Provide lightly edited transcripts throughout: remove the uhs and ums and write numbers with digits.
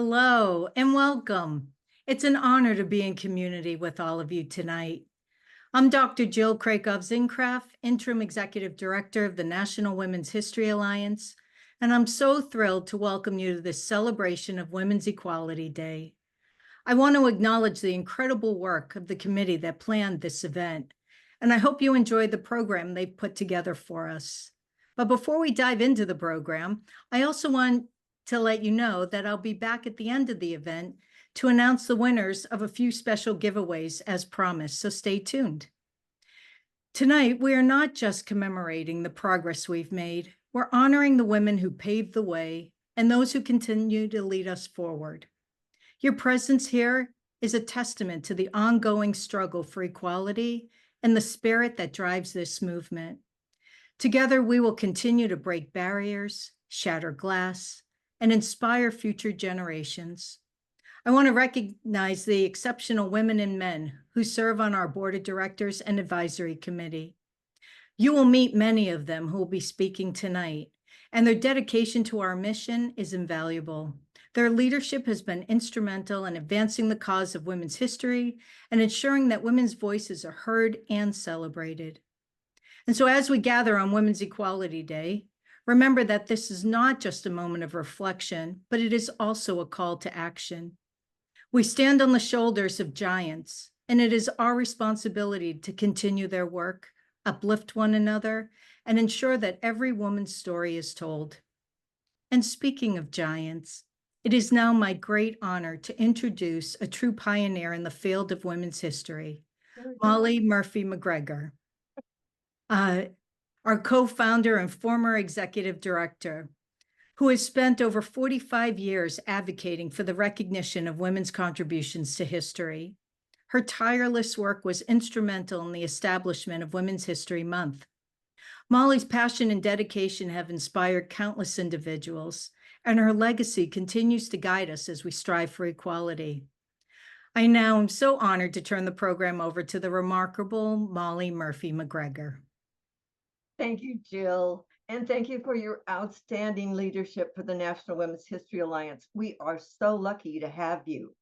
Hello and welcome. It's an honor to be in community with all of you tonight. I'm Dr. Jill Krakow-Zincraft, Interim Executive Director of the National Women's History Alliance, and I'm so thrilled to welcome you to this celebration of Women's Equality Day. I want to acknowledge the incredible work of the committee that planned this event, and I hope you enjoyed the program they've put together for us. But before we dive into the program, I also want to let you know that I'll be back at the end of the event to announce the winners of a few special giveaways as promised, so stay tuned. Tonight, we are not just commemorating the progress we've made, we're honoring the women who paved the way and those who continue to lead us forward. Your presence here is a testament to the ongoing struggle for equality and the spirit that drives this movement. Together, we will continue to break barriers, shatter glass, and inspire future generations. I want to recognize the exceptional women and men who serve on our board of directors and advisory committee. You will meet many of them who will be speaking tonight, and their dedication to our mission is invaluable. Their leadership has been instrumental in advancing the cause of women's history and ensuring that women's voices are heard and celebrated. And so as we gather on Women's Equality Day, remember that this is not just a moment of reflection, but it is also a call to action. We stand on the shoulders of giants, and it is our responsibility to continue their work, uplift one another, and ensure that every woman's story is told. And speaking of giants, it is now my great honor to introduce a true pioneer in the field of women's history, Molly Murphy McGregor, our co-founder and former executive director, who has spent over 45 years advocating for the recognition of women's contributions to history. Her tireless work was instrumental in the establishment of Women's History Month. Molly's passion and dedication have inspired countless individuals, and her legacy continues to guide us as we strive for equality. I now am so honored to turn the program over to the remarkable Molly Murphy McGregor. Thank you, Jill, and thank you for your outstanding leadership for the National Women's History Alliance. We are so lucky to have you.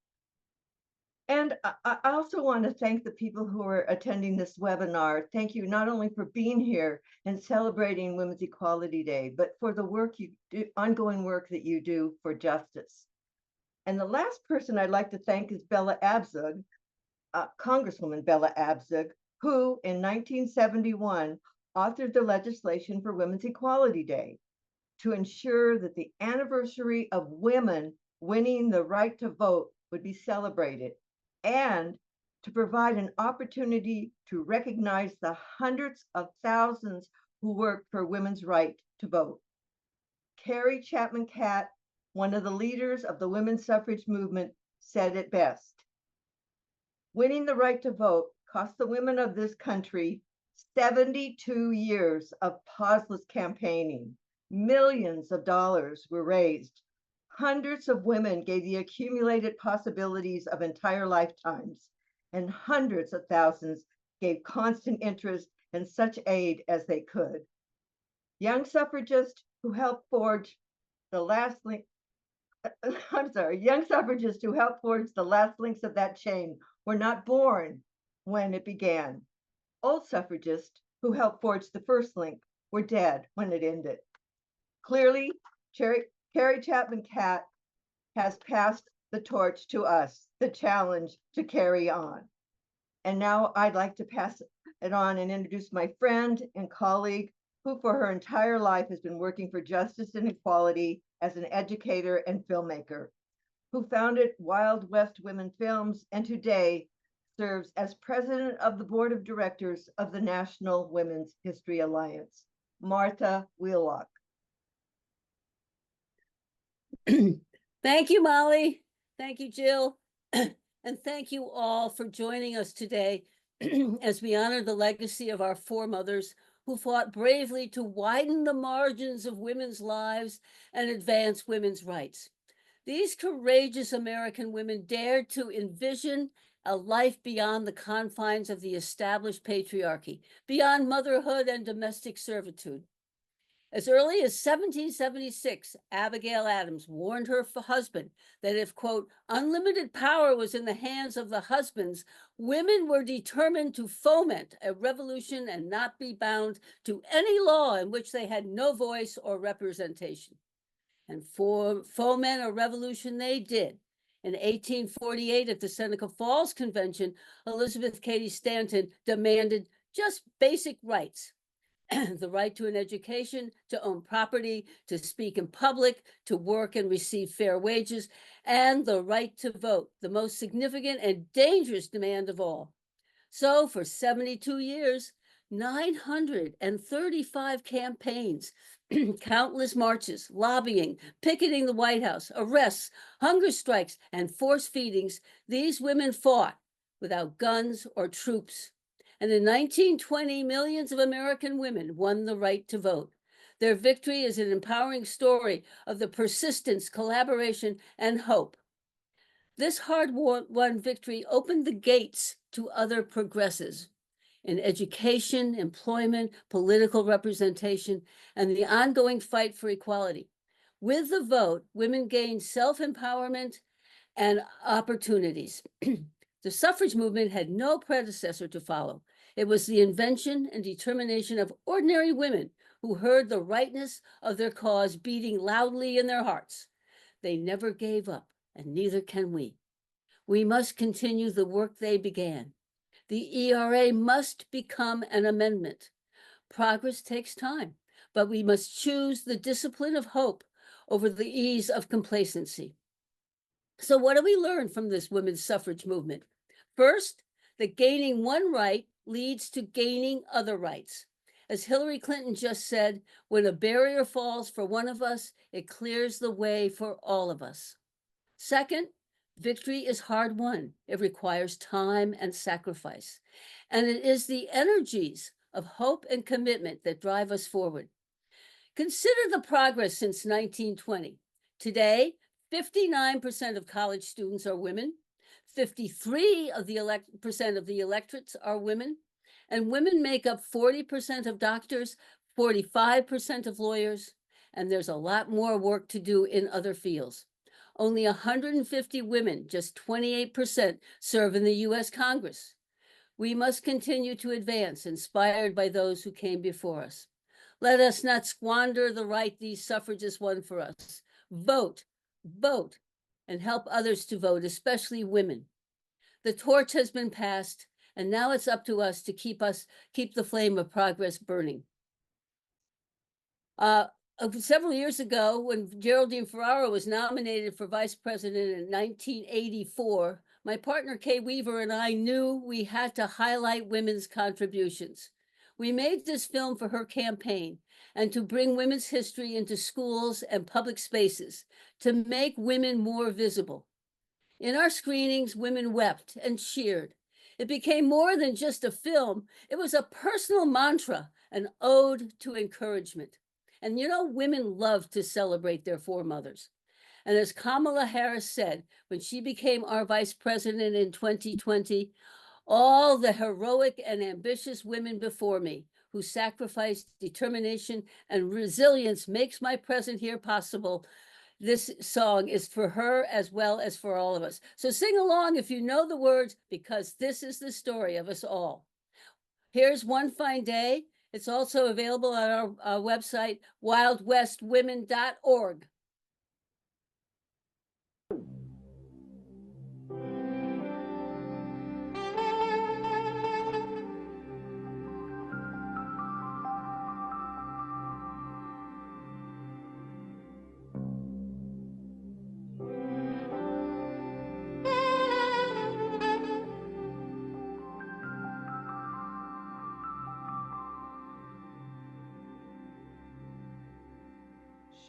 And I also want to thank the people who are attending this webinar. Thank you not only for being here and celebrating Women's Equality Day, but for the work you do, ongoing work that you do for justice. And the last person I'd like to thank is Bella Abzug, Congresswoman Bella Abzug, who in 1971 authored the legislation for Women's Equality Day to ensure that the anniversary of women winning the right to vote would be celebrated, and to provide an opportunity to recognize the hundreds of thousands who worked for women's right to vote. Carrie Chapman Catt, one of the leaders of the women's suffrage movement, said it best. Winning the right to vote cost the women of this country 72 years of pauseless campaigning. Millions of dollars were raised. Hundreds of women gave the accumulated possibilities of entire lifetimes, and hundreds of thousands gave constant interest and such aid as they could. Young suffragists who helped forge the last link, young suffragists who helped forge the last links of that chain were not born when it began. Old suffragists who helped forge the first link were dead when it ended. Clearly, Carrie Chapman Catt has passed the torch to us, the challenge to carry on. And now I'd like to pass it on and introduce my friend and colleague who for her entire life has been working for justice and equality as an educator and filmmaker, who founded Wild West Women Films and today serves as president of the board of directors of the National Women's History Alliance, Martha Wheelock. Thank you, Molly. Thank you, Jill. And thank you all for joining us today as we honor the legacy of our foremothers who fought bravely to widen the margins of women's lives and advance women's rights. These courageous American women dared to envision a life beyond the confines of the established patriarchy, beyond motherhood and domestic servitude. As early as 1776, Abigail Adams warned her husband that if, quote, unlimited power was in the hands of the husbands, women were determined to foment a revolution and not be bound to any law in which they had no voice or representation. And foment a revolution they did. In 1848, at the Seneca Falls Convention, Elizabeth Cady Stanton demanded just basic rights. The right to an education, to own property, to speak in public, to work and receive fair wages, and the right to vote, the most significant and dangerous demand of all. So for 72 years, 935 campaigns, countless marches, lobbying, picketing the White House, arrests, hunger strikes, and force feedings, these women fought without guns or troops. And in 1920, millions of American women won the right to vote. Their victory is an empowering story of the persistence, collaboration, and hope. This hard-won victory opened the gates to other progresses in education, employment, political representation, and the ongoing fight for equality. With the vote, women gained self-empowerment and opportunities. The suffrage movement had no predecessor to follow. It was the invention and determination of ordinary women who heard the rightness of their cause beating loudly in their hearts. They never gave up, and neither can we. We must continue the work they began. The ERA must become an amendment. Progress takes time, but we must choose the discipline of hope over the ease of complacency. So what do we learn from this women's suffrage movement? First, that gaining one right leads to gaining other rights. As Hillary Clinton just said, when a barrier falls for one of us, it clears the way for all of us. Second, victory is hard won. It requires time and sacrifice. And it is the energies of hope and commitment that drive us forward. Consider the progress since 1920. Today, 59% of college students are women. 53% of the electorates are women, and women make up 40% of doctors, 45% of lawyers, and there's a lot more work to do in other fields. Only 150 women, just 28%, serve in the US Congress. We must continue to advance, inspired by those who came before us. Let us not squander the right these suffragists won for us. Vote, vote, and help others to vote, especially women. The torch has been passed, and now it's up to us to keep the flame of progress burning. Several years ago, when Geraldine Ferraro was nominated for vice president in 1984, my partner Kay Weaver and I knew we had to highlight women's contributions. We made this film for her campaign and to bring women's history into schools and public spaces, to make women more visible. In our screenings, women wept and cheered. It became more than just a film. It was a personal mantra, an ode to encouragement. And you know, women love to celebrate their foremothers. And as Kamala Harris said, when she became our vice president in 2020, all the heroic and ambitious women before me who sacrificed determination and resilience makes my presence here possible. This song is for her as well as for all of us. So sing along if you know the words, because this is the story of us all. Here's One Fine Day. It's also available on our website, wildwestwomen.org.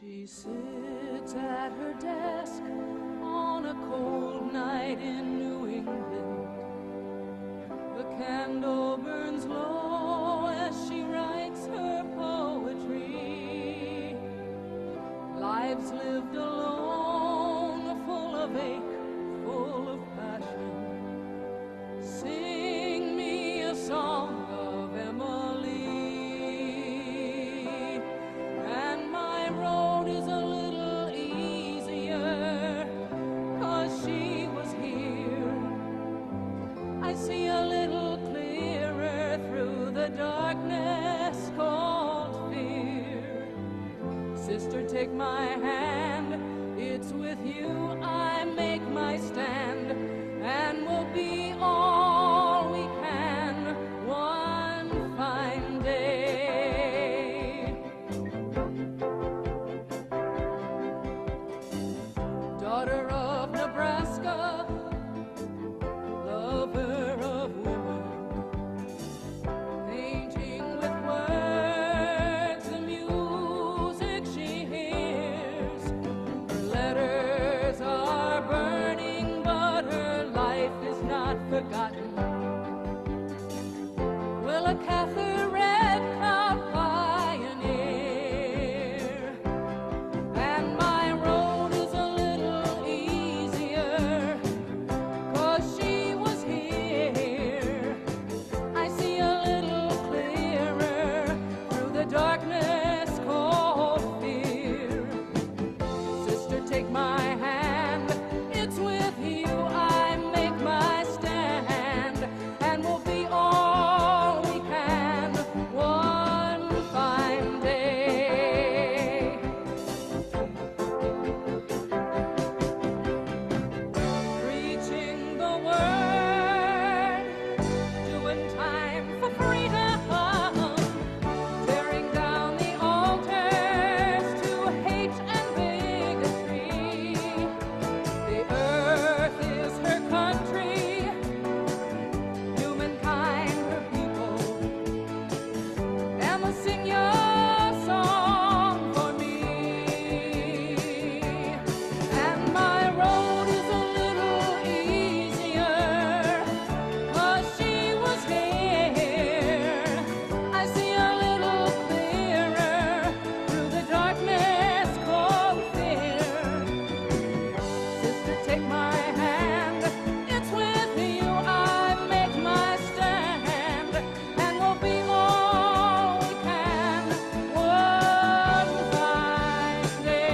She sits at her desk on a cold night in New England. The candle burns low as she writes her poetry. Lives lived alone, full of ache, full of passion. Sing me a song of Emily. the darkness called fear. Sister, take my hand, it's with you I make my stand, and we'll be all we can one fine day. Daughter of Nebraska, lover of women, painting with words the music she hears. Her letters are burning, but her life is not forgotten. Will a Catholic red cloud pioneer, and my road is a little easier, 'cause she was here. I see a little clearer through the darkness called fear. Sister, take my hand, it's with you I make my stand, and we'll be all we can one fine day. Preaching the word, doing time for freedom, tearing down the altars to hate and bigotry. The earth is her country, humankind her people, and we'll sing your song for me. And my road is a little easier, 'cause she was here. I see a little clearer through the darkness called fear. Sister, take my hand, it's with you I make my stand, and we'll be all we can one fine day.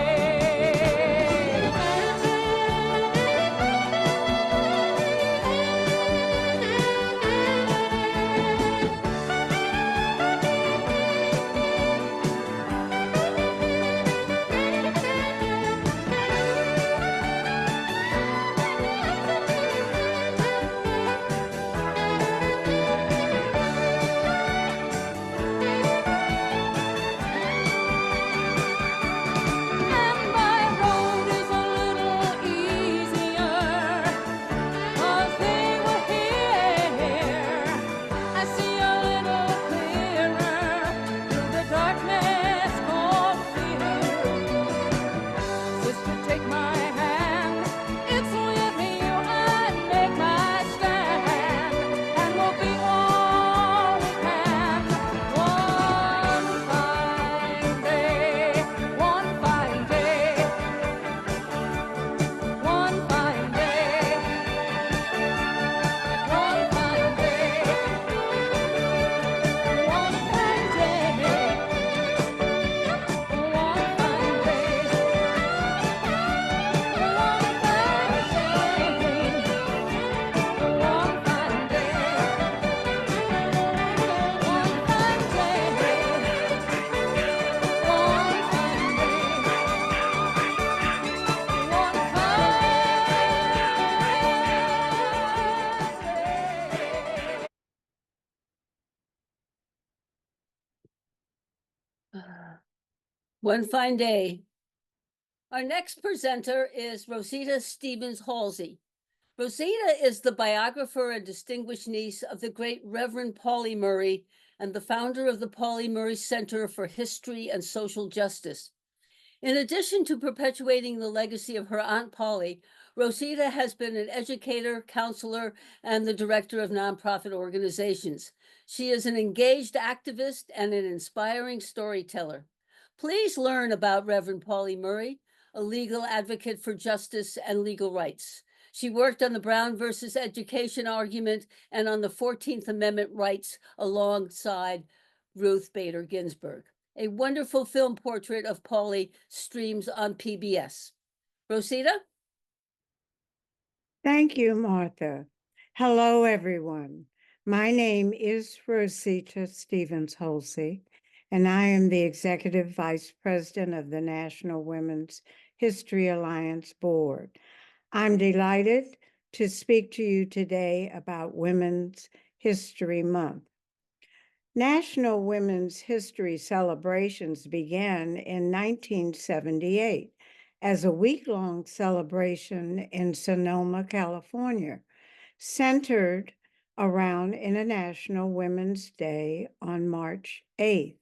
And my road is a little easier, 'cause they were here. I see a little clearer through the darkness called fear. Sister, take my hand, it's with you I make my stand, and we'll be all we can one fine day, one fine day, one fine day, one fine day, one fine day, one fine day. One fine day. Our next presenter is Rosita Stevens Halsey. Rosita is the biographer and distinguished niece of the great Reverend Pauli Murray and the founder of the Pauli Murray Center for History and Social Justice. In addition to perpetuating the legacy of her Aunt Polly, Rosita has been an educator, counselor, and the director of nonprofit organizations. She is an engaged activist and an inspiring storyteller. Please learn about Reverend Pauli Murray, a legal advocate for justice and legal rights. She worked on the Brown versus Education argument and on the 14th Amendment rights alongside Ruth Bader Ginsburg. A wonderful film portrait of Pauli streams on PBS. Rosita? Thank you, Martha. Hello, everyone. My name is Rosita Stevens-Holsey, and I am the Executive Vice President of the National Women's History Alliance Board. I'm delighted to speak to you today about Women's History Month. National Women's History celebrations began in 1978 as a week-long celebration in Sonoma, California, centered around International Women's Day on March 8th.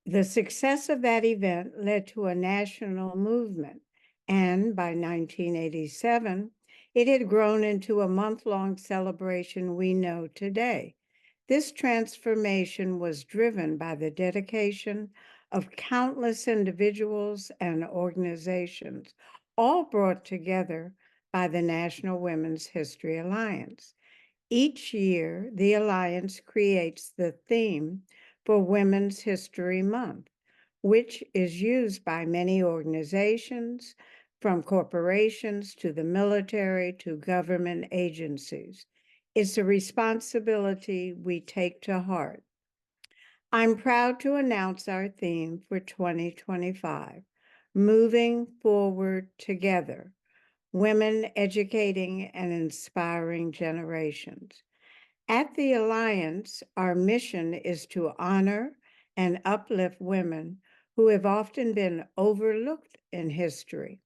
The success of that event led to a national movement, and by 1987, it had grown into a month-long celebration we know today. This transformation was driven by the dedication of countless individuals and organizations, all brought together by the National Women's History Alliance. Each year, the Alliance creates the theme for Women's History Month, which is used by many organizations, from corporations to the military to government agencies. It's a responsibility we take to heart. I'm proud to announce our theme for 2025, Moving Forward Together, Women Educating and Inspiring Generations. At the Alliance, our mission is to honor and uplift women who have often been overlooked in history.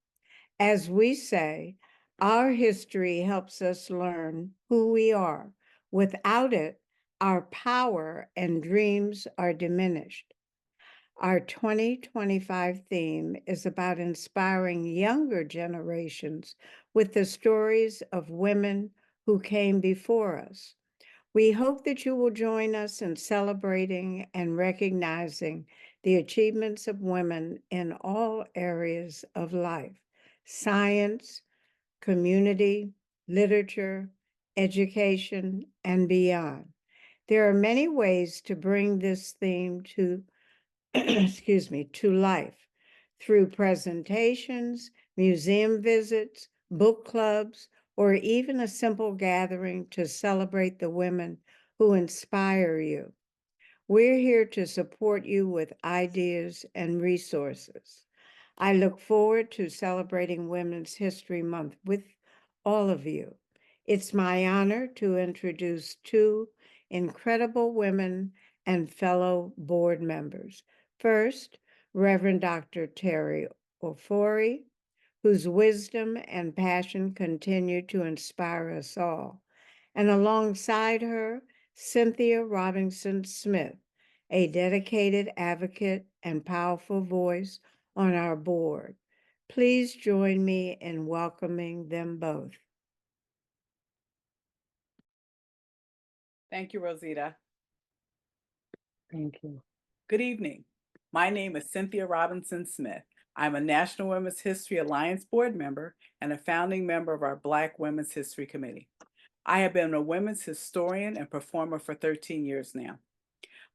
As we say, our history helps us learn who we are. Without it, our power and dreams are diminished. Our 2025 theme is about inspiring younger generations with the stories of women who came before us. We hope that you will join us in celebrating and recognizing the achievements of women in all areas of life: science, community, literature, education, and beyond. There are many ways to bring this theme to to life through presentations, museum visits, book clubs, or even a simple gathering to celebrate the women who inspire you. We're here to support you with ideas and resources. I look forward to celebrating Women's History Month with all of you. It's my honor to introduce two incredible women and fellow board members. First, Reverend Dr. Terry Ofori, whose wisdom and passion continue to inspire us all. And alongside her, Cynthia Robinson Smith, a dedicated advocate and powerful voice on our board. Please join me in welcoming them both. Thank you, Rosita. Thank you. Good evening. My name is Cynthia Robinson Smith. I'm a National Women's History Alliance board member and a founding member of our Black Women's History Committee. I have been a women's historian and performer for 13 years now.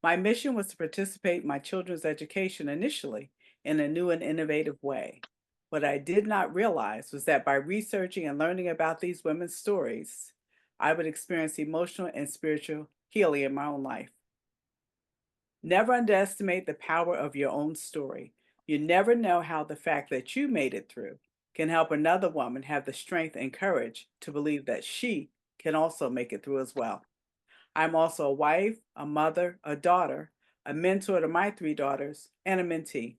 My mission was to participate in my children's education initially in a new and innovative way. What I did not realize was that by researching and learning about these women's stories, I would experience emotional and spiritual healing in my own life. Never underestimate the power of your own story. You never know how the fact that you made it through can help another woman have the strength and courage to believe that she can also make it through as well. I'm also a wife, a mother, a daughter, a mentor to my 3 daughters, and a mentee.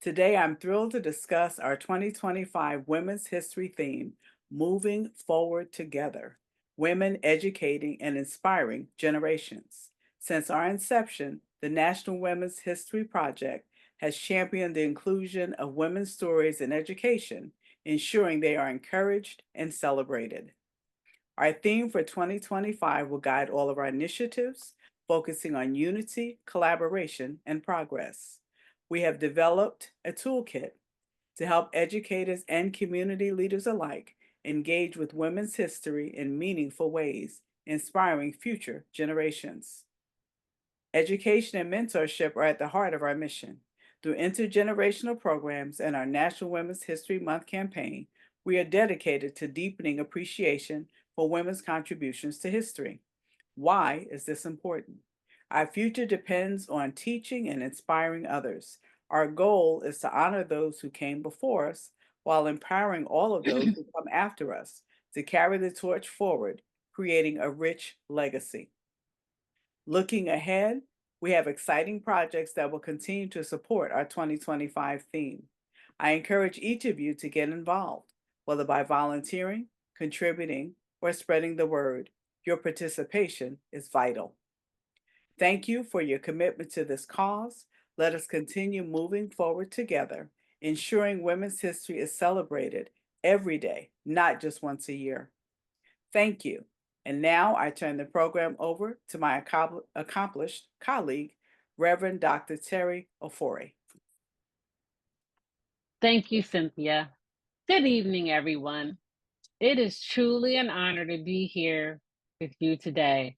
Today, I'm thrilled to discuss our 2025 Women's History theme, Moving Forward Together, Women Educating and Inspiring Generations. Since our inception, the National Women's History Project has championed the inclusion of women's stories in education, ensuring they are encouraged and celebrated. Our theme for 2025 will guide all of our initiatives, focusing on unity, collaboration, and progress. We have developed a toolkit to help educators and community leaders alike engage with women's history in meaningful ways, inspiring future generations. Education and mentorship are at the heart of our mission. Through intergenerational programs and our National Women's History Month campaign, we are dedicated to deepening appreciation for women's contributions to history. Why is this important? Our future depends on teaching and inspiring others. Our goal is to honor those who came before us while empowering all of those who come after us to carry the torch forward, creating a rich legacy. Looking ahead, we have exciting projects that will continue to support our 2025 theme. I encourage each of you to get involved, whether by volunteering, contributing, or spreading the word. Your participation is vital. Thank you for your commitment to this cause. Let us continue moving forward together, ensuring women's history is celebrated every day, not just once a year. Thank you. And now I turn the program over to my accomplished colleague, Reverend Dr. Terry Ofori. Thank you, Cynthia. Good evening, everyone. It is truly an honor to be here with you today.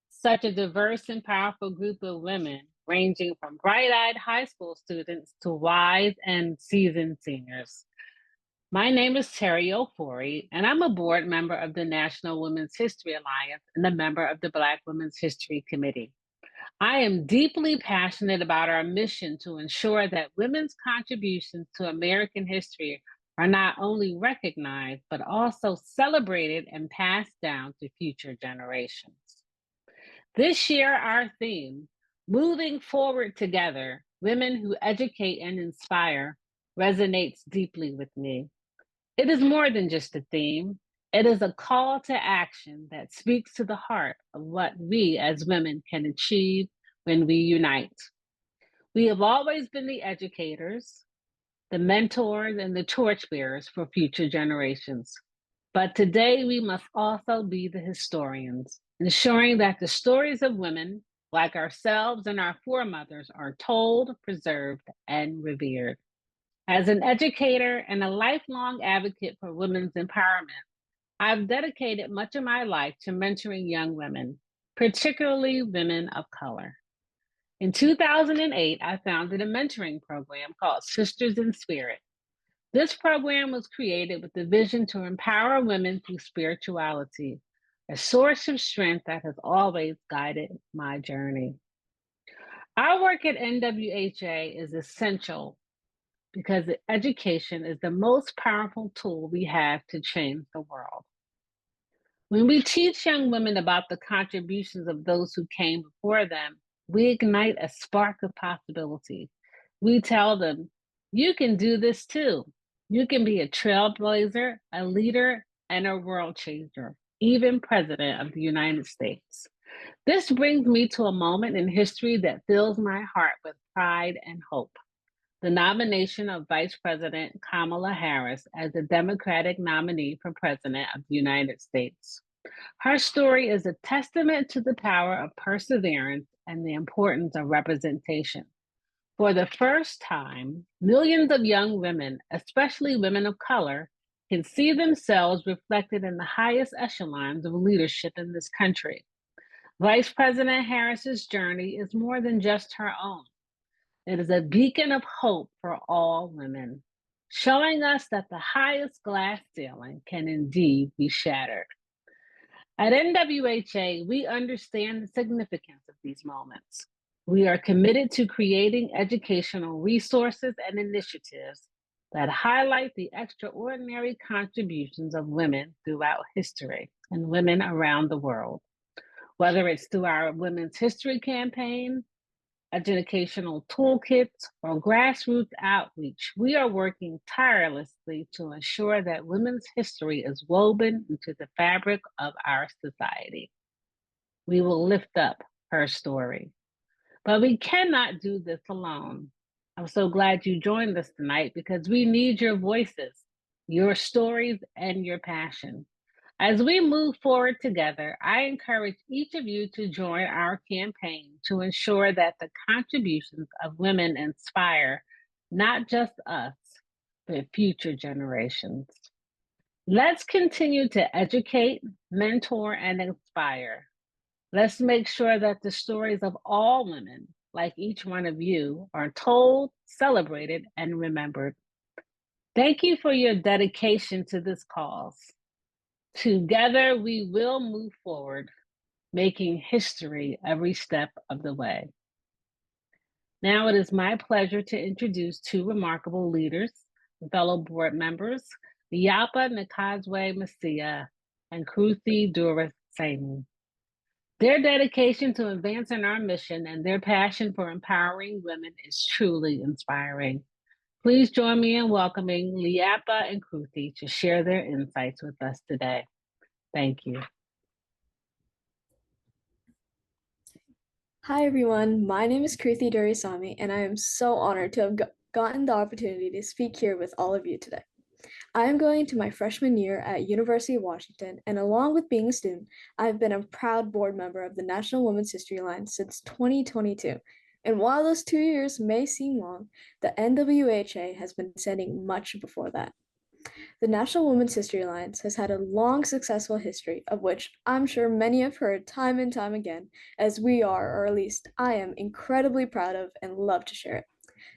Such a diverse and powerful group of women, ranging from bright-eyed high school students to wise and seasoned seniors. My name is Terry Ofori, and I'm a board member of the National Women's History Alliance and a member of the Black Women's History Committee. I am deeply passionate about our mission to ensure that women's contributions to American history are not only recognized, but also celebrated and passed down to future generations. This year, our theme, Moving Forward Together, Women Who Educate and Inspire, resonates deeply with me. It is more than just a theme. It is a call to action that speaks to the heart of what we as women can achieve when we unite. We have always been the educators, the mentors, and the torchbearers for future generations. But today we must also be the historians, ensuring that the stories of women like ourselves and our foremothers are told, preserved, and revered. As an educator and a lifelong advocate for women's empowerment, I've dedicated much of my life to mentoring young women, particularly women of color. In 2008, I founded a mentoring program called Sisters in Spirit. This program was created with the vision to empower women through spirituality, a source of strength that has always guided my journey. Our work at NWHA is essential because education is the most powerful tool we have to change the world. When we teach young women about the contributions of those who came before them, we ignite a spark of possibility. We tell them, you can do this too. You can be a trailblazer, a leader, and a world changer, even President of the United States. This brings me to a moment in history that fills my heart with pride and hope. The nomination of Vice President Kamala Harris as the Democratic nominee for President of the United States. Her story is a testament to the power of perseverance and the importance of representation. For the first time, millions of young women, especially women of color, can see themselves reflected in the highest echelons of leadership in this country. Vice President Harris's journey is more than just her own. It is a beacon of hope for all women, showing us that the highest glass ceiling can indeed be shattered. At NWHA, we understand the significance of these moments. We are committed to creating educational resources and initiatives that highlight the extraordinary contributions of women throughout history and women around the world. Whether it's through our Women's History Campaign, educational toolkits, or grassroots outreach, we are working tirelessly to ensure that women's history is woven into the fabric of our society. We will lift up her story. But we cannot do this alone. I'm so glad you joined us tonight because we need your voices, your stories, and your passion. As we move forward together, I encourage each of you to join our campaign to ensure that the contributions of women inspire not just us, but future generations. Let's continue to educate, mentor, and inspire. Let's make sure that the stories of all women, like each one of you, are told, celebrated, and remembered. Thank you for your dedication to this cause. Together, we will move forward, making history every step of the way. Now it is my pleasure to introduce two remarkable leaders, fellow board members, Yapa Nakazwe Masia and Kruthi Durasaini. Their dedication to advancing our mission and their passion for empowering women is truly inspiring. Please join me in welcoming Liapa and Kruthi to share their insights with us today. Thank you. Hi everyone, my name is Kruthi Durisamy, and I am so honored to have gotten the opportunity to speak here with all of you today. I am going to my freshman year at University of Washington, and along with being a student, I've been a proud board member of the National Women's History Alliance since 2022. And while those 2 years may seem long, the NWHA has been sending much before that. The National Women's History Alliance has had a long, successful history, of which I'm sure many have heard time and time again, as we are, or at least I am, incredibly proud of and love to share it.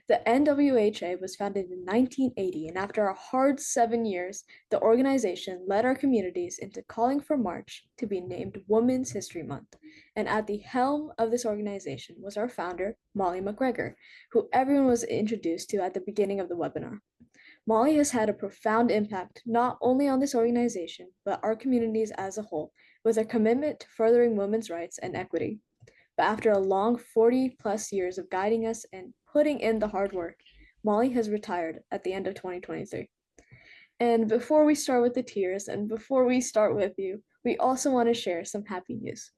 The NWHA was founded in 1980, and after a hard 7 years, the organization led our communities into calling for March to be named Women's History Month. And at the helm of this organization was our founder, Molly McGregor, who everyone was introduced to at the beginning of the webinar. Molly has had a profound impact not only on this organization, but our communities as a whole, with her commitment to furthering women's rights and equity. But after a long 40+ years of guiding us and putting in the hard work, Molly has retired at the end of 2023. And before we start with the tears and before we start with you, we also want to share some happy news.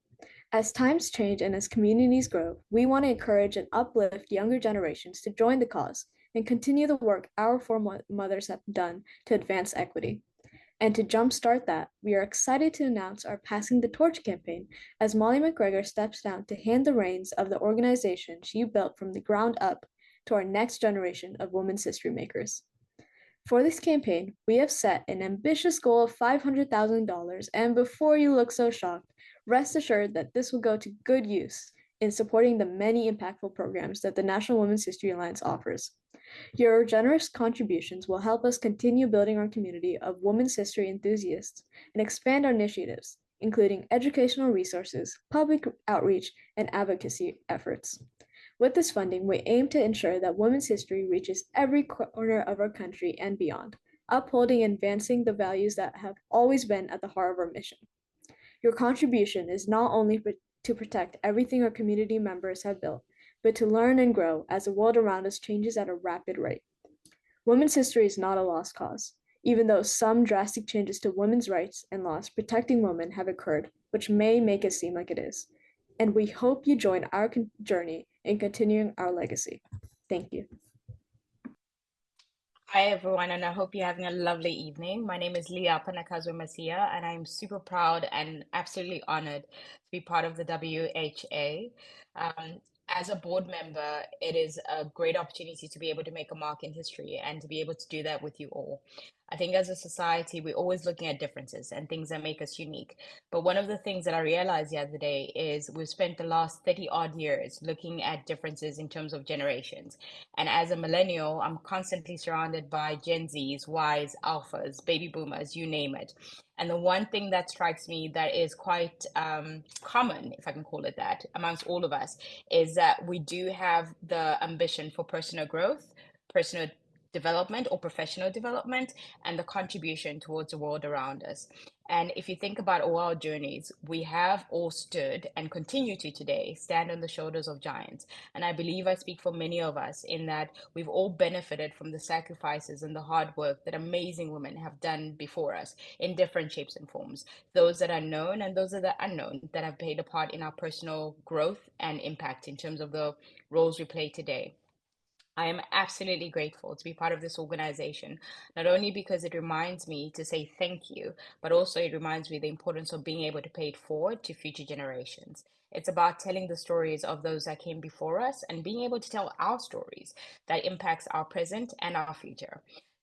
As times change and as communities grow, we want to encourage and uplift younger generations to join the cause and continue the work our foremothers have done to advance equity. And to jumpstart that, we are excited to announce our Passing the Torch campaign as Molly McGregor steps down to hand the reins of the organization she built from the ground up to our next generation of women's history makers. For this campaign, we have set an ambitious goal of $500,000, and before you look so shocked, rest assured that this will go to good use in supporting the many impactful programs that the National Women's History Alliance offers. Your generous contributions will help us continue building our community of women's history enthusiasts and expand our initiatives, including educational resources, public outreach, and advocacy efforts. With this funding, we aim to ensure that women's history reaches every corner of our country and beyond, upholding and advancing the values that have always been at the heart of our mission. Your contribution is not only to protect everything our community members have built, but to learn and grow as the world around us changes at a rapid rate. Women's history is not a lost cause, even though some drastic changes to women's rights and laws protecting women have occurred, which may make it seem like it is. And we hope you join our journey in continuing our legacy. Thank you. Hi, everyone, and I hope you're having a lovely evening. My name is Leah Panakazo Masia, and I'm super proud and absolutely honored to be part of the WHA. As a board member, it is a great opportunity to be able to make a mark in history and to be able to do that with you all. I think as a society, we're always looking at differences and things that make us unique. But one of the things that I realized the other day is we've spent the last 30 odd years looking at differences in terms of generations. And as a millennial, I'm constantly surrounded by Gen Zs, Ys, Alphas, baby boomers, you name it. And the one thing that strikes me that is quite common, if I can call it that, amongst all of us, is that we do have the ambition for personal growth, personal development or professional development, and the contribution towards the world around us. And if you think about all our journeys, we have all stood and continue to today stand on the shoulders of giants. And I believe I speak for many of us in that we've all benefited from the sacrifices and the hard work that amazing women have done before us in different shapes and forms. Those that are known and those that are unknown that have played a part in our personal growth and impact in terms of the roles we play today. I am absolutely grateful to be part of this organization, not only because it reminds me to say thank you, but also it reminds me the importance of being able to pay it forward to future generations. It's about telling the stories of those that came before us and being able to tell our stories that impacts our present and our future.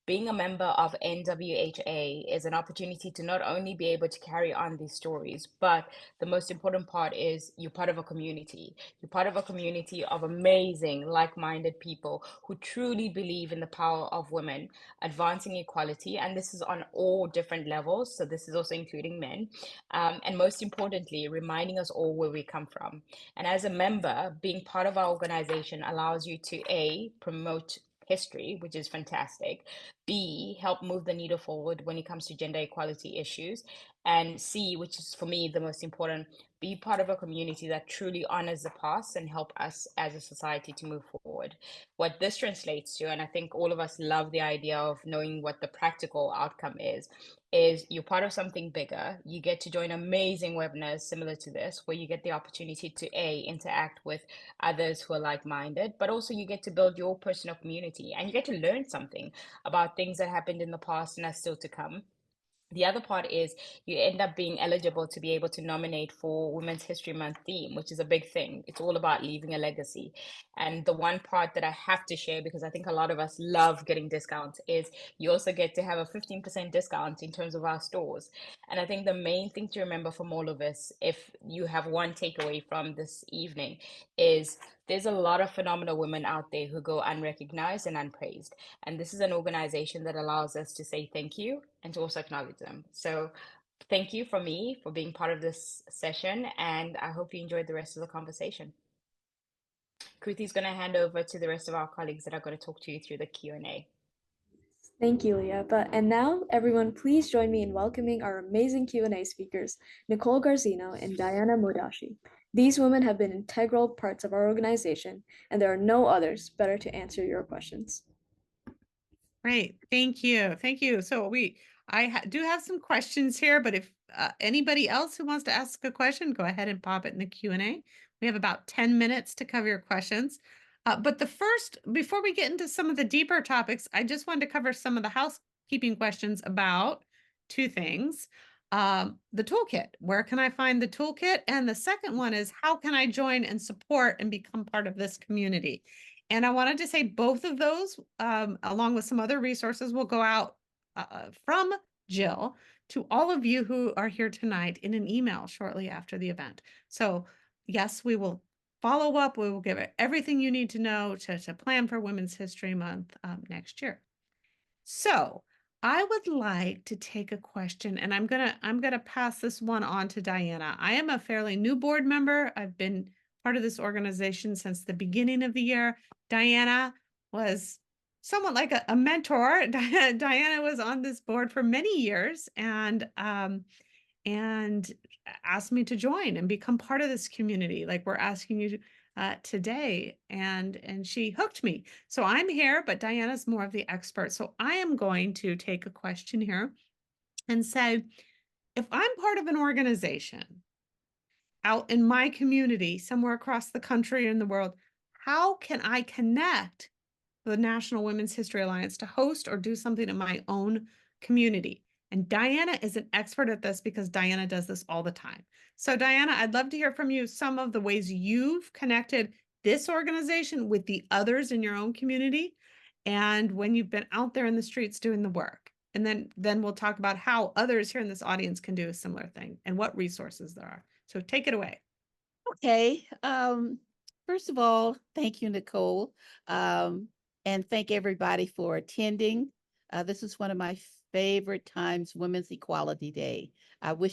being a member of NWHA is an opportunity to not only be able to carry on these stories, but the most important part is you're part of a community. You're part of a community of amazing, like-minded people who truly believe in the power of women, advancing equality, and this is on all different levels. So this is also including men, and most importantly, reminding us all where we come from. And as a member, being part of our organization allows you to A, promote history, which is fantastic. B, help move the needle forward when it comes to gender equality issues. And C, which is for me the most important, be part of a community that truly honors the past and help us as a society to move forward. What this translates to, and I think all of us love the idea of knowing what the practical outcome is you're part of something bigger. You get to join amazing webinars similar to this, where you get the opportunity to A, interact with others who are like-minded, but also you get to build your personal community and you get to learn something about things that happened in the past and are still to come. The other part is you end up being eligible to be able to nominate for Women's History Month theme, which is a big thing. It's all about leaving a legacy. And the one part that I have to share, because I think a lot of us love getting discounts, is you also get to have a 15% discount in terms of our stores. And I think the main thing to remember from all of this, if you have one takeaway from this evening, is there's a lot of phenomenal women out there who go unrecognized and unpraised. And this is an organization that allows us to say thank you and to also acknowledge them. So thank you from me for being part of this session, and I hope you enjoyed the rest of the conversation. Kruti is going to hand over to the rest of our colleagues that are going to talk to you through the Q&A. Thank you, Leah. And now, everyone, please join me in welcoming our amazing Q&A speakers, Nicole Garzino and Diana Modashi. These women have been integral parts of our organization, and there are no others better to answer your questions. Great, thank you, thank you. So I do have some questions here, but if anybody else who wants to ask a question, go ahead and pop it in the Q&A. We have about 10 minutes to cover your questions. But before we get into some of the deeper topics, I just wanted to cover some of the housekeeping questions about two things. The toolkit, where can I find the toolkit? And the second one is, how can I join and support and become part of this community? And I wanted to say both of those, along with some other resources, will go out from Jill to all of you who are here tonight in an email shortly after the event. So yes, we will follow up. We will give it everything you need to know to plan for Women's History Month next year. So I would like to take a question, and I'm gonna pass this one on to Diana. I am a fairly new board member. I've been part of this organization since the beginning of the year. Diana was somewhat like a mentor. Diana was on this board for many years and asked me to join and become part of this community, like we're asking you today, and she hooked me. So I'm here, but Diana's more of the expert. So I am going to take a question here and say, if I'm part of an organization out in my community, somewhere across the country or in the world, how can I connect the National Women's History Alliance to host or do something in my own community? And Diana is an expert at this because Diana does this all the time. So Diana, I'd love to hear from you some of the ways you've connected this organization with the others in your own community and when you've been out there in the streets doing the work. And then we'll talk about how others here in this audience can do a similar thing and what resources there are. So take it away. Okay. First of all, thank you, Nicole. And thank everybody for attending. This is one of my favorite times, Women's Equality Day. I want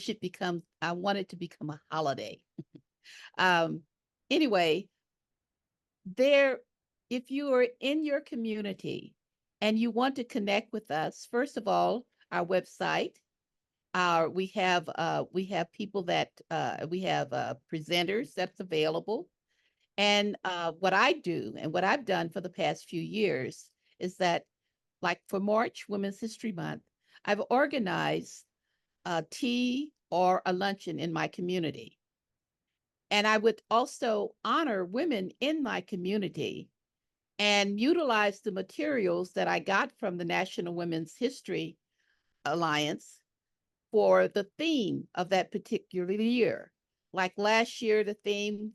it to become a holiday. Anyway, if you are in your community and you want to connect with us, first of all, our website, we have people that we have presenters that's available. And what I do and what I've done for the past few years is that, like for March Women's History Month, I've organized a tea or a luncheon in my community. And I would also honor women in my community and utilize the materials that I got from the National Women's History Alliance for the theme of that particular year. Like last year, the theme,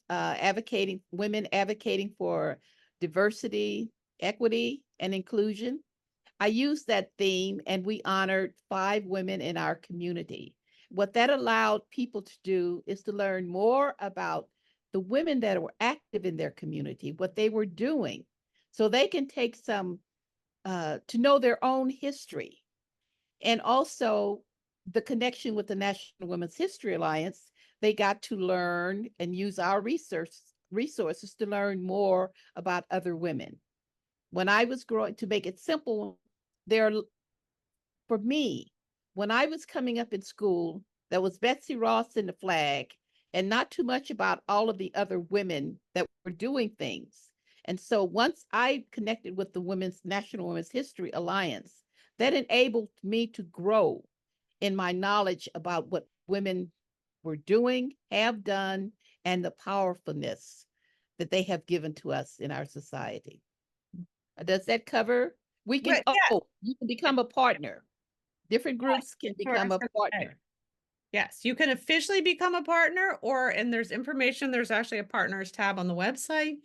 women advocating for diversity, equity, and inclusion. I used that theme and we honored 5 women in our community. What that allowed people to do is to learn more about the women that were active in their community, what they were doing, so they can take some to know their own history. And also the connection with the National Women's History Alliance, they got to learn and use our resources to learn more about other women. When I was growing, to make it simple, there, for me, when I was coming up in school, there was Betsy Ross in the flag and not too much about all of the other women that were doing things. And so once I connected with the National Women's History Alliance, that enabled me to grow in my knowledge about what women were doing, have done, and the powerfulness that they have given to us in our society. Does that cover? We can, Well, yeah. you can become a partner. Different groups can become a partner. Yes, you can officially become a partner, and there's information. There's actually a partners tab on the website.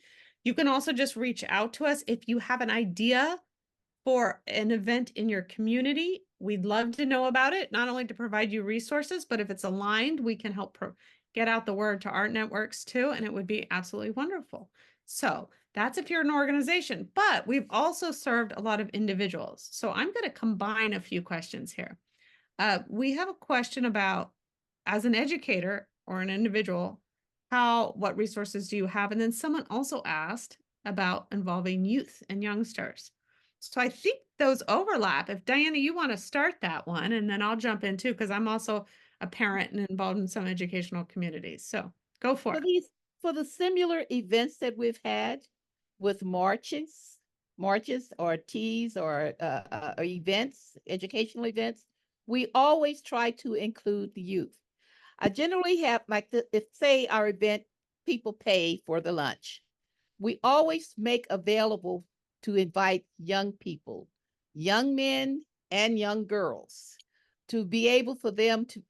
You can also just reach out to us if you have an idea for an event in your community. We'd love to know about it, not only to provide you resources, but if it's aligned, we can help get out the word to our networks too, and it would be absolutely wonderful. So that's if you're an organization, but we've also served a lot of individuals. So I'm going to combine a few questions here. We have a question about, as an educator or an individual, what resources do you have? And then someone also asked about involving youth and youngsters. So I think those overlap. If Diana, you want to start that one, and then I'll jump in too, because I'm also a parent and involved in some educational communities. So go for it. For the similar events that we've had with marches or teas or events, educational events, we always try to include the youth. I generally have, like, if say our event, people pay for the lunch, we always make available to invite young people, young men and young girls, to be able for them to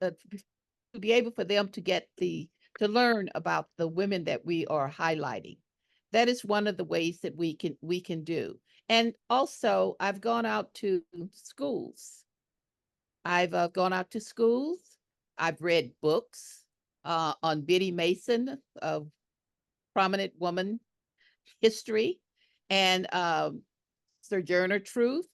get to learn about the women that we are highlighting. That is one of the ways that we can do. And also, I've gone out to schools. I've gone out to schools. I've read books on Biddy Mason, of prominent woman history, and Sojourner Truth,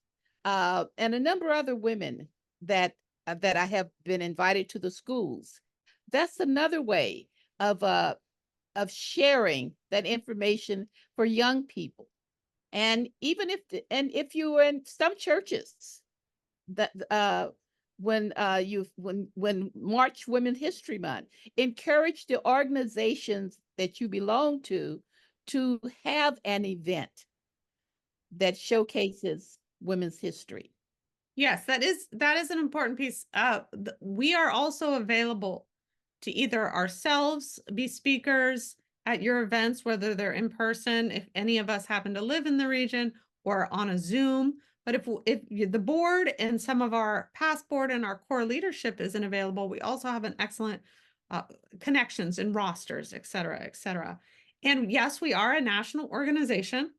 and a number of other women that I have been invited to the schools. That's another way of sharing that information for young people. And even if you were in some churches that when March Women's History Month, encourage the organizations that you belong to have an event that showcases women's history. Yes, that is an important piece. We are also available to either ourselves be speakers at your events, whether they're in person, if any of us happen to live in the region, or on a Zoom. But if the board and some of our past board and our core leadership isn't available, we also have an excellent connections and rosters, et cetera, et cetera. And yes, we are a national organization.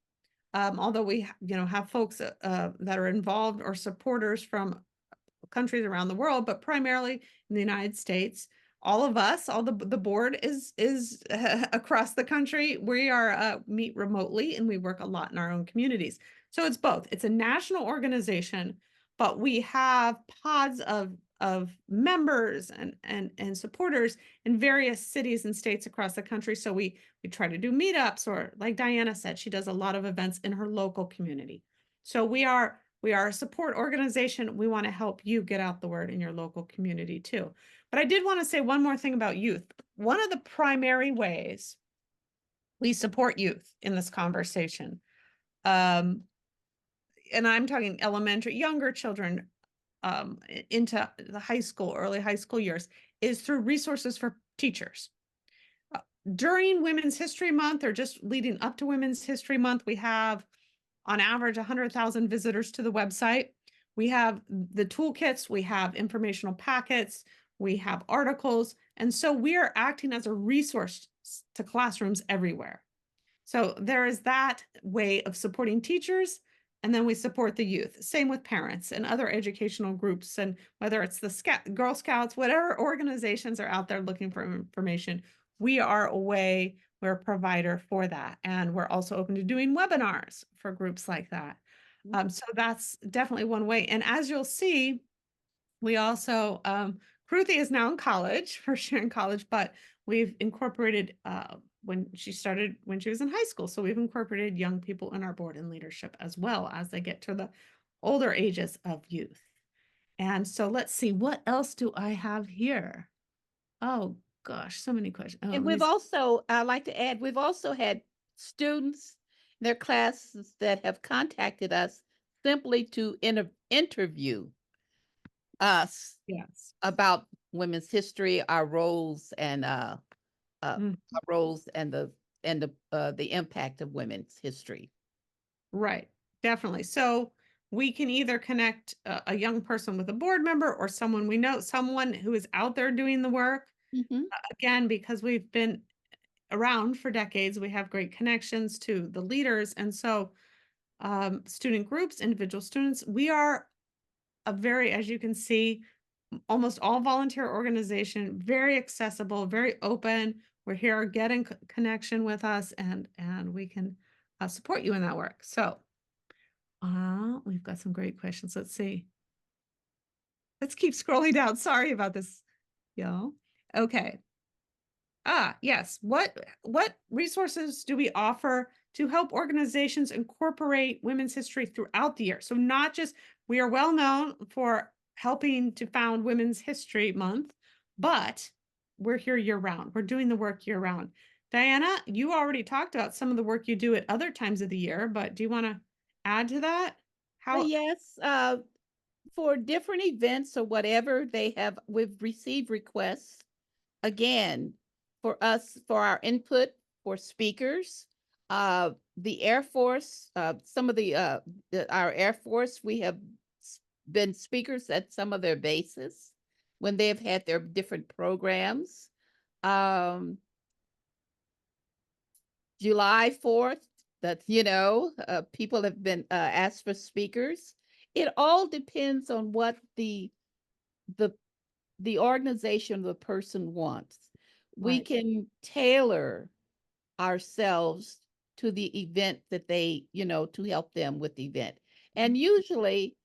Although we have folks that are involved or supporters from countries around the world, but primarily in the United States. All of us, the board is across the country. We are meet remotely, and we work a lot in our own communities. So it's both. It's a national organization, but we have pods of members and supporters in various cities and states across the country. So we try to do meetups, or like Diana said, she does a lot of events in her local community. So we are a support organization. We want to help you get out the word in your local community too. But I did want to say one more thing about youth. One of the primary ways we support youth in this conversation, and I'm talking elementary, younger children into the high school, early high school years, is through resources for teachers. During Women's History Month, or just leading up to Women's History Month, we have on average 100,000 visitors to the website. We have the toolkits, we have informational packets, we have articles, and so we are acting as a resource to classrooms everywhere. So there is that way of supporting teachers. And then we support the youth. Same with parents and other educational groups. And whether it's the Girl Scouts, whatever organizations are out there looking for information, we are a way, we're a provider for that. And we're also open to doing webinars for groups like that. So that's definitely one way. And as you'll see, we also, Kruthi is now in college, first year in college, but we've incorporated when she was in high school. So we've incorporated young people in our board and leadership as well as they get to the older ages of youth. And so let's see, what else do I have here? Oh gosh, so many questions. Oh, And we've also, I'd like to add, we've also had students in their classes that have contacted us simply to interview us yes. about women's history, our roles, and Mm, our roles and the impact of women's history. right, definitely. So we can either connect a young person with a board member or someone we know, someone who is out there doing the work. Again, because we've been around for decades, we have great connections to the leaders. And so student groups, individual students, we are a very, as you can see, almost all volunteer organization, very accessible, very open. We're here, get in connection with us, and we can support you in that work. So we've got some great questions. Let's see. Let's keep scrolling down. Sorry about this, y'all. Okay. Yes. What resources do we offer to help organizations incorporate women's history throughout the year? So not just, we are well known for helping to found Women's History Month, but we're here year round. We're doing the work year round. Diana, you already talked about some of the work you do at other times of the year, but do you want to add to that? How? Yes, for different events or whatever we've received requests again for our input for speakers. The Air Force, some of our Air Force, we have been speakers at some of their bases when they've had their different programs. July 4th, that people have been asked for speakers. It all depends on what the organization the person wants. We Right. can tailor ourselves to the event that they, to help them with the event. And usually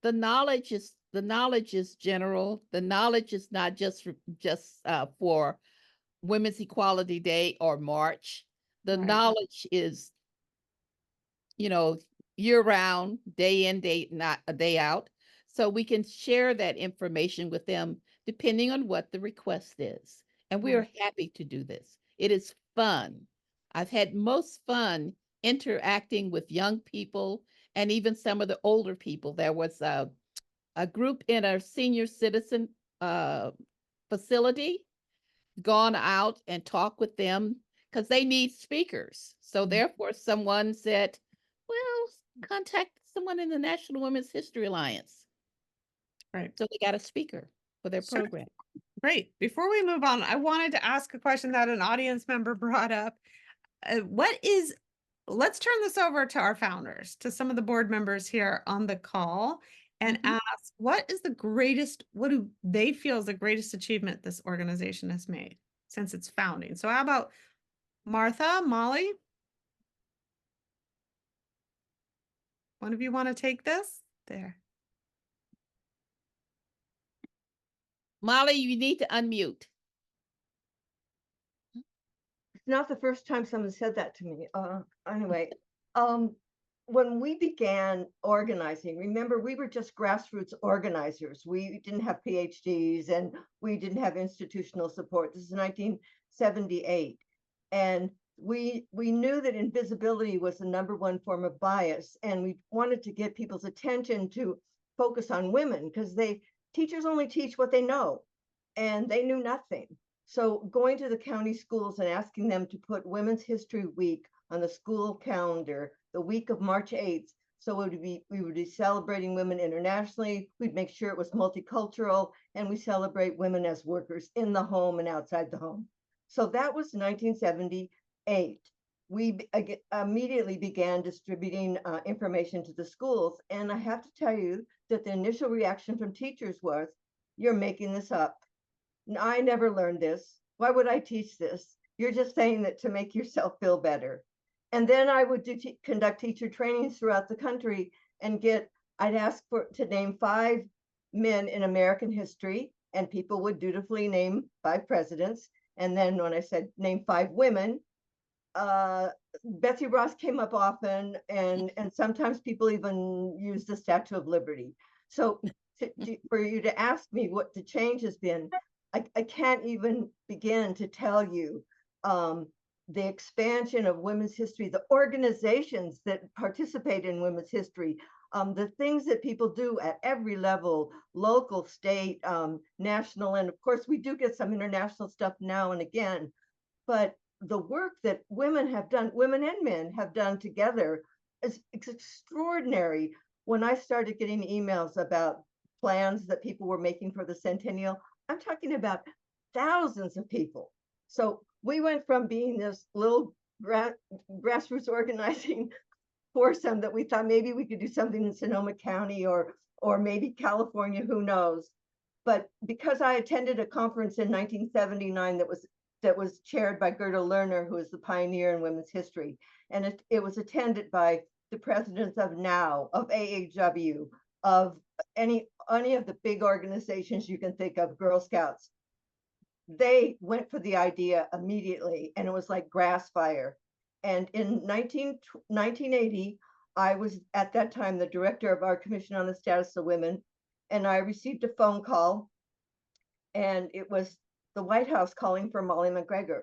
the knowledge is general. The knowledge is not just for Women's Equality Day or March. The Right. knowledge is, year round, day in, day out. So we can share that information with them depending on what the request is. And we are happy to do this. It is fun. I've had most fun interacting with young people and even some of the older people. There was a group in our senior citizen facility, gone out and talked with them because they need speakers. So therefore, someone said, well, contact someone in the National Women's History Alliance. Right. So they got a speaker for their program. Great. Before we move on, I wanted to ask a question that an audience member brought up. Let's turn this over to our founders, to some of the board members here on the call, and ask, what do they feel is the greatest achievement this organization has made since its founding? So how about Martha, Molly? One of you want to take this? There. Molly, you need to unmute. It's not the first time someone said that to me. Anyway, when we began organizing, remember, we were just grassroots organizers. We didn't have PhDs and we didn't have institutional support. This is 1978. And we knew that invisibility was the #1 form of bias. And we wanted to get people's attention to focus on women because teachers only teach what they know, and they knew nothing. So going to the county schools and asking them to put Women's History Week on the school calendar the week of March 8th. So we would be celebrating women internationally. We'd make sure it was multicultural, and we celebrate women as workers in the home and outside the home. So that was 1978. immediately began distributing information to the schools. And I have to tell you that the initial reaction from teachers was, "You're making this up. I never learned this. Why would I teach this? You're just saying that to make yourself feel better." And then I would conduct teacher trainings throughout the country and I'd ask to name 5 men in American history, and people would dutifully name 5 presidents. And then when I said name 5 women, Betsy Ross came up often, and sometimes people even use the Statue of Liberty. So for you to ask me what the change has been, I can't even begin to tell you the expansion of women's history, the organizations that participate in women's history, the things that people do at every level, local, state, national, and of course we do get some international stuff now and again, but the work that women have done, women and men have done together, is extraordinary. When I started getting emails about plans that people were making for the centennial, I'm talking about thousands of people. So we went from being this little grassroots organizing foursome that we thought maybe we could do something in Sonoma County or maybe California, who knows. But because I attended a conference in 1979 that was chaired by Gerda Lerner, who is the pioneer in women's history. And it was attended by the presidents of NOW, of AAW, of any of the big organizations you can think of, Girl Scouts. They went for the idea immediately, and it was like grass fire. And in 1980, I was at that time the director of our Commission on the Status of Women, and I received a phone call, and it was the White House calling for Molly McGregor.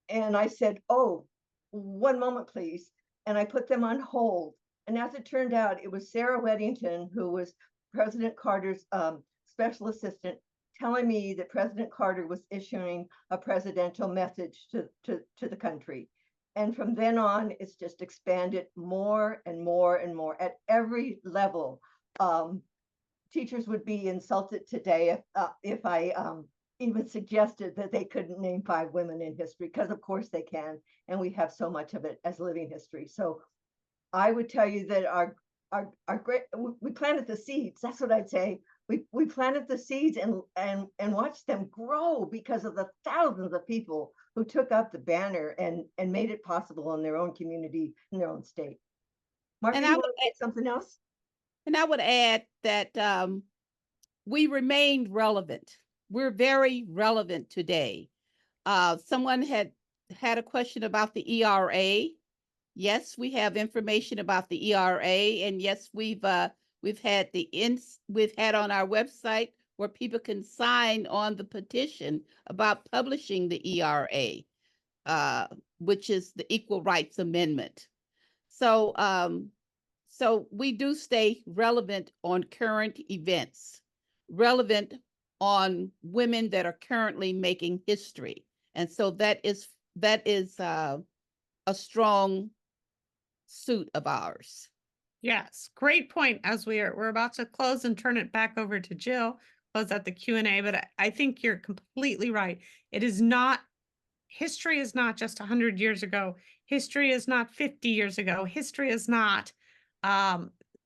And I said, "Oh, one moment, please." And I put them on hold. And as it turned out, it was Sarah Weddington, who was President Carter's special assistant, telling me that President Carter was issuing a presidential message to the country. And from then on, it's just expanded more and more and more at every level. Teachers would be insulted today if I even suggested that they couldn't name 5 women in history, because of course they can, and we have so much of it as living history. So I would tell you that our great, we planted the seeds. That's what I'd say. We planted the seeds and watched them grow because of the thousands of people who took up the banner and made it possible in their own community, in their own state. Mark, you want to say something else? And I would add that we remained relevant. We're very relevant today. Someone had a question about the ERA. Yes, we have information about the ERA, and yes, we've had on our website where people can sign on the petition about publishing the ERA, which is the Equal Rights Amendment. So, so we do stay relevant on current events, relevant on women that are currently making history. And so that is a strong suit of ours. Yes, great point. As we're about to close and turn it back over to Jill, close out the Q&A, but I think you're completely right. History is not just 100 years ago. History is not 50 years ago. History is not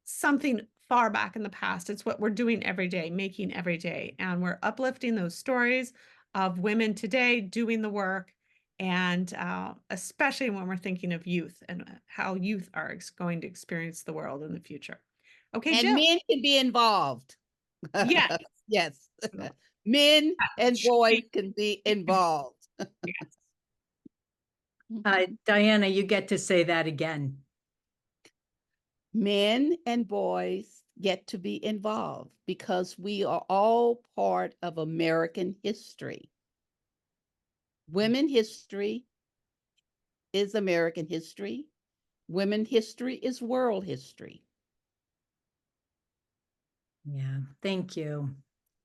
something far back in the past. It's what we're doing every day, making every day. And we're uplifting those stories of women today doing the work. And especially when we're thinking of youth and how youth are going to experience the world in the future. Okay, and Jill. Men can be involved. Yes. Yes. Men and boys can be involved. Yes. Diana, you get to say that again. Men and boys get to be involved because we are all part of American history. Women history is American history. Women history is world history. Yeah, thank you.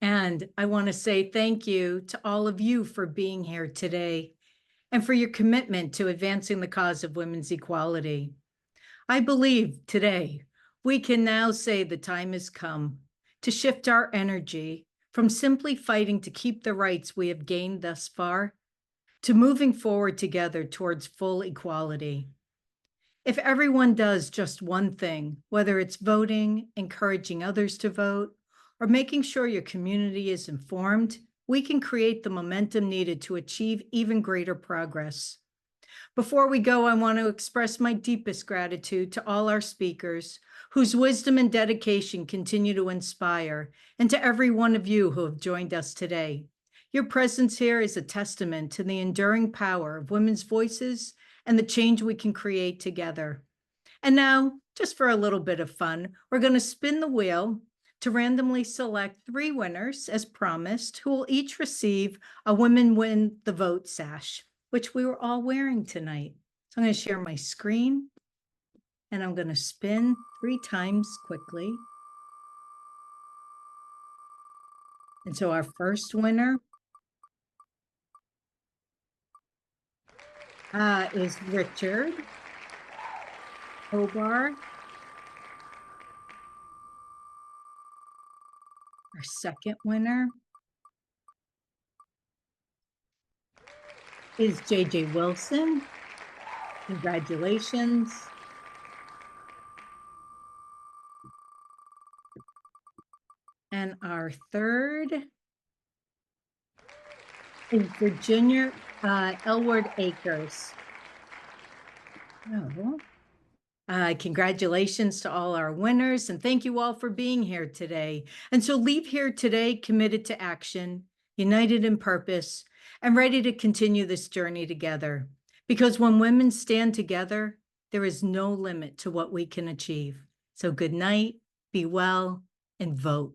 And I want to say thank you to all of you for being here today and for your commitment to advancing the cause of women's equality. I believe today we can now say the time has come to shift our energy from simply fighting to keep the rights we have gained thus far to moving forward together towards full equality. If everyone does just one thing, whether it's voting, encouraging others to vote, or making sure your community is informed, we can create the momentum needed to achieve even greater progress. Before we go, I want to express my deepest gratitude to all our speakers, whose wisdom and dedication continue to inspire, and to every one of you who have joined us today. Your presence here is a testament to the enduring power of women's voices and the change we can create together. And now, just for a little bit of fun, we're going to spin the wheel to randomly select 3 winners, as promised, who will each receive a Women Win the Vote sash, which we were all wearing tonight. So I'm going to share my screen, and I'm going to spin 3 times quickly. And so our first winner is Richard Obar. Our second winner is JJ Wilson. Congratulations. And our third is Virginia Elward Akers. Oh. Congratulations to all our winners, and thank you all for being here today. And so leave here today committed to action, united in purpose, and ready to continue this journey together. Because when women stand together, there is no limit to what we can achieve. So good night, be well, and vote.